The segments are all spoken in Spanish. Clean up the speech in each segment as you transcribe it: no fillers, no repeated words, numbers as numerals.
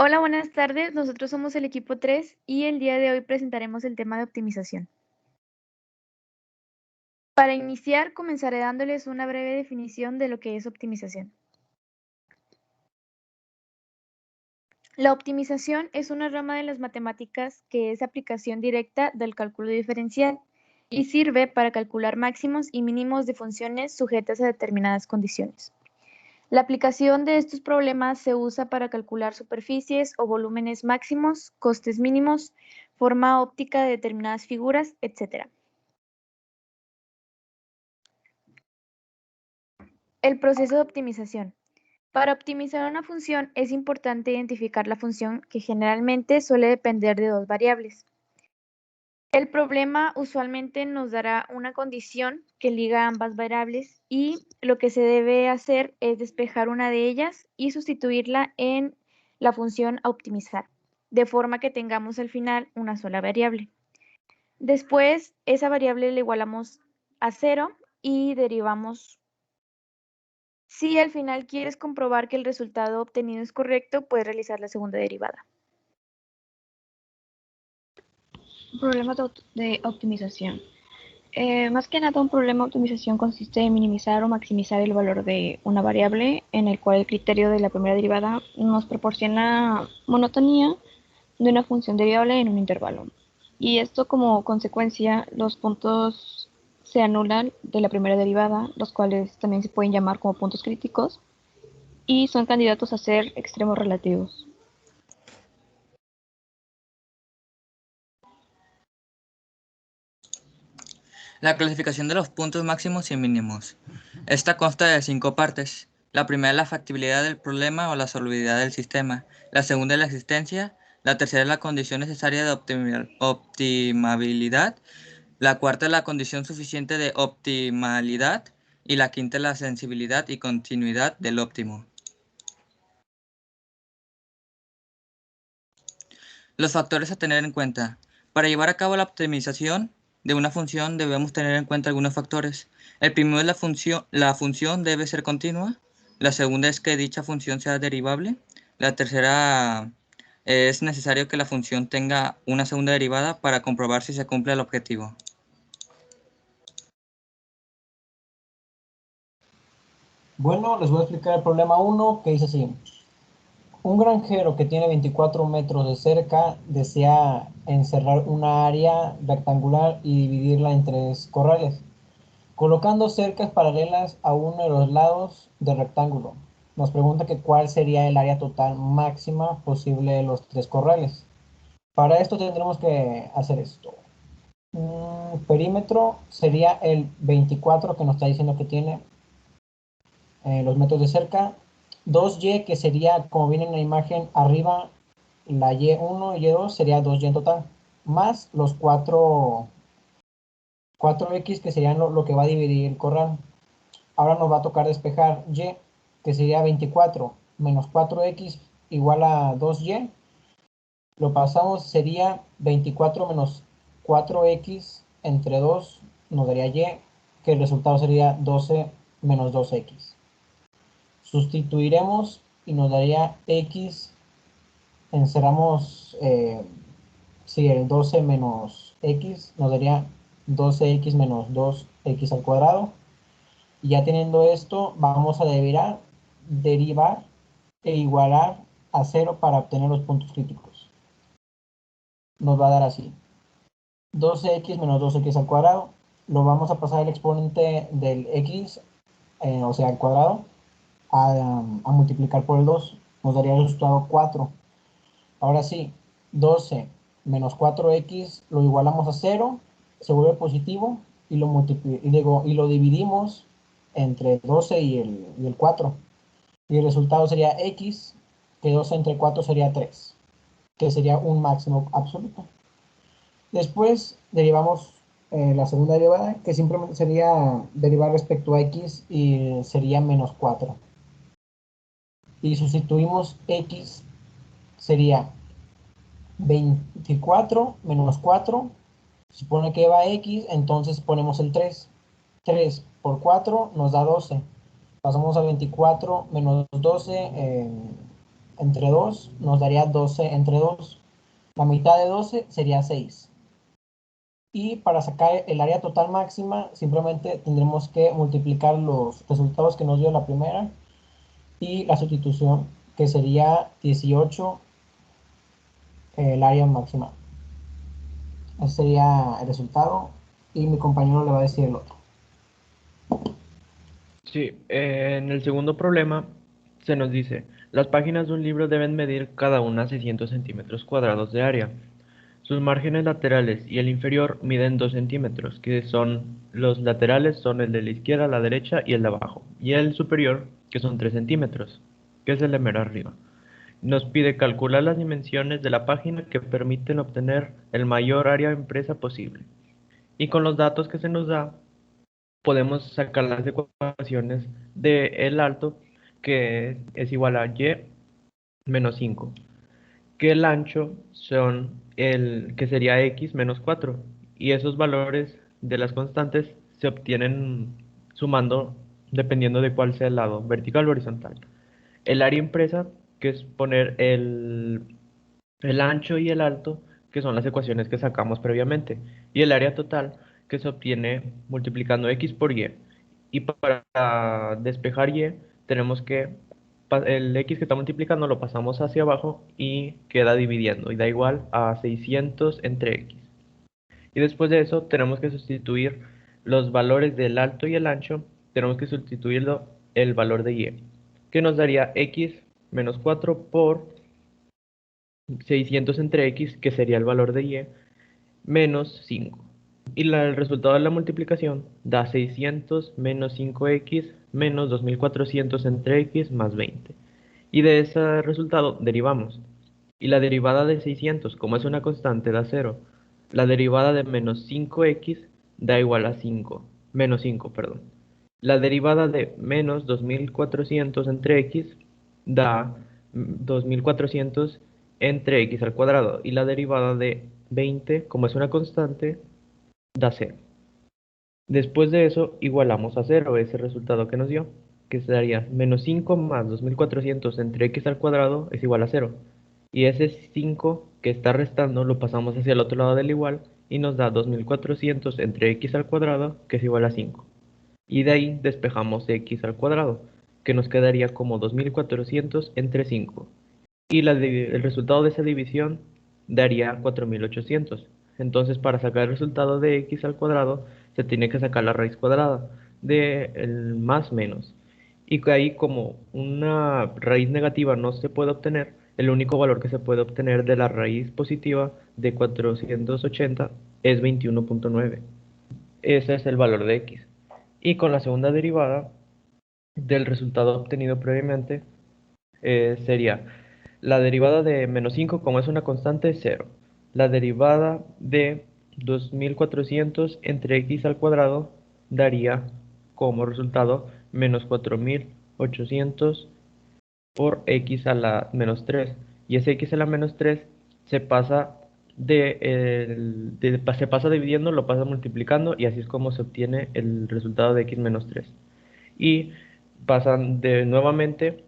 Hola, buenas tardes. Nosotros somos el equipo 3 y el día de hoy presentaremos el tema de optimización. Para iniciar, comenzaré dándoles una breve definición de lo que es optimización. La optimización es una rama de las matemáticas que es aplicación directa del cálculo diferencial y sirve para calcular máximos y mínimos de funciones sujetas a determinadas condiciones. La aplicación de estos problemas se usa para calcular superficies o volúmenes máximos, costes mínimos, forma óptica de determinadas figuras, etc. El proceso de optimización. Para optimizar una función es importante identificar la función que generalmente suele depender de dos variables. El problema usualmente nos dará una condición que liga ambas variables y lo que se debe hacer es despejar una de ellas y sustituirla en la función a optimizar, de forma que tengamos al final una sola variable. Después, esa variable le igualamos a 0 y derivamos. Si al final quieres comprobar que el resultado obtenido es correcto, puedes realizar la segunda derivada. Problemas de optimización. Más que nada, un problema de optimización consiste en minimizar o maximizar el valor de una variable en el cual el criterio de la primera derivada nos proporciona monotonía de una función derivable en un intervalo. Y esto como consecuencia, los puntos se anulan de la primera derivada, los cuales también se pueden llamar como puntos críticos, y son candidatos a ser extremos relativos. La clasificación de los puntos máximos y mínimos. Esta consta de 5 partes. La primera es la factibilidad del problema o la solubilidad del sistema. La segunda es la existencia. La tercera es la condición necesaria de optimabilidad. La cuarta es la condición suficiente de optimalidad. Y la quinta es la sensibilidad y continuidad del óptimo. Los factores a tener en cuenta. Para llevar a cabo la optimización de una función debemos tener en cuenta algunos factores. El primero es la función debe ser continua. La segunda es que dicha función sea derivable. La tercera es necesario que la función tenga una segunda derivada para comprobar si se cumple el objetivo. Bueno, les voy a explicar el problema 1, que dice así. Un granjero que tiene 24 metros de cerca desea encerrar una área rectangular y dividirla en 3 corrales, colocando cercas paralelas a uno de los lados del rectángulo. Nos pregunta que cuál sería el área total máxima posible de los 3 corrales. Para esto tendremos que hacer esto. Perímetro sería el 24 que nos está diciendo que tiene los metros de cerca. 2y, que sería, como viene en la imagen arriba, la y1 y y2 sería 2y en total, más los 4x, que serían lo que va a dividir el corral. Ahora nos va a tocar despejar y, que sería 24 menos 4x igual a 2y. Lo pasamos, sería 24 menos 4x entre 2 nos daría y, que el resultado sería 12 menos 2x. Sustituiremos y nos daría x, encerramos, el 12 menos x nos daría 12x menos 2x al cuadrado. Y ya teniendo esto, vamos a derivar e igualar a 0 para obtener los puntos críticos. Nos va a dar así: 12x menos 2x al cuadrado. Lo vamos a pasar el exponente del x, o sea, al cuadrado, a multiplicar por el 2, nos daría el resultado 4. Ahora sí, 12 menos 4x lo igualamos a 0, se vuelve positivo y lo dividimos entre 12 y el 4. Y el resultado sería x, que 12 entre 4 sería 3, que sería un máximo absoluto. Después derivamos la segunda derivada, que simplemente sería derivar respecto a x y sería menos 4. Y sustituimos x, sería 24 menos 4, se supone que va x, entonces ponemos el 3. 3 por 4 nos da 12. Pasamos a 24 menos 12 entre 2 nos daría 12 entre 2. La mitad de 12 sería 6. Y para sacar el área total máxima, simplemente tendremos que multiplicar los resultados que nos dio la primera y la sustitución, que sería 18, el área máxima. Ese sería el resultado y mi compañero le va a decir el otro. Sí, en el segundo problema se nos dice, las páginas de un libro deben medir cada una 600 centímetros cuadrados de área. Sus márgenes laterales y el inferior miden 2 centímetros, que son los laterales, son el de la izquierda, la derecha y el de abajo, y el superior, que son 3 centímetros, que es el de mero arriba. Nos pide calcular las dimensiones de la página que permiten obtener el mayor área impresa posible. Y con los datos que se nos da, podemos sacar las ecuaciones de el alto, que es igual a y menos 5, que el ancho son el que sería x menos 4, y esos valores de las constantes se obtienen sumando dependiendo de cuál sea el lado, vertical o horizontal. El área impresa, que es poner el ancho y el alto, que son las ecuaciones que sacamos previamente, y el área total, que se obtiene multiplicando x por y. Y para despejar y, tenemos que el x que está multiplicando lo pasamos hacia abajo y queda dividiendo, y da igual a 600 entre x. Y después de eso tenemos que sustituir los valores del alto y el ancho, tenemos que sustituirlo el valor de y, que nos daría x menos 4 por 600 entre x, que sería el valor de y, menos 5. Y el resultado de la multiplicación da 600 menos 5x menos 2400 entre x más 20. Y de ese resultado derivamos. Y la derivada de 600, como es una constante, da 0. La derivada de menos 5x da igual a 5, menos 5, perdón. La derivada de menos 2400 entre x da 2400 entre x al cuadrado. Y la derivada de 20, como es una constante, da 0. Después de eso, igualamos a 0 ese resultado que nos dio, que sería menos 5 más 2400 entre x al cuadrado es igual a 0. Y ese 5 que está restando lo pasamos hacia el otro lado del igual y nos da 2400 entre x al cuadrado, que es igual a 5. Y de ahí despejamos x al cuadrado, que nos quedaría como 2400 entre 5. Y el resultado de esa división daría 4800. Entonces, para sacar el resultado de x al cuadrado, se tiene que sacar la raíz cuadrada de el más menos. Y que ahí, como una raíz negativa no se puede obtener, el único valor que se puede obtener de la raíz positiva de 480 es 21.9. Ese es el valor de x. Y con la segunda derivada del resultado obtenido previamente, sería la derivada de menos 5, como es una constante, es 0. La derivada de 2400 entre x al cuadrado daría como resultado menos 4800 por x a la menos 3. Y ese x a la menos 3 se pasa se pasa dividiendo, lo pasa multiplicando, y así es como se obtiene el resultado de x menos 3. Y pasan de nuevamente,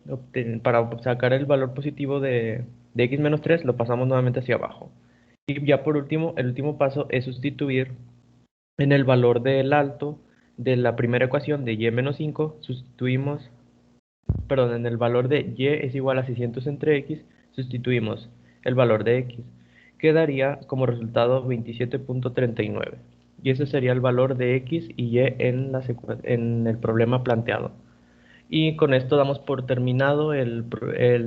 para sacar el valor positivo de x menos 3, lo pasamos nuevamente hacia abajo. Y ya por último, el último paso es sustituir en el valor del alto de la primera ecuación de y menos 5, sustituimos, perdón, en el valor de y es igual a 600 entre x, sustituimos el valor de x, que daría como resultado 27.39. Y ese sería el valor de x y y en el problema planteado. Y con esto damos por terminado el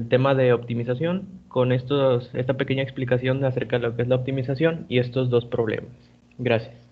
tema de optimización, con esta pequeña explicación acerca de lo que es la optimización y estos dos problemas. Gracias.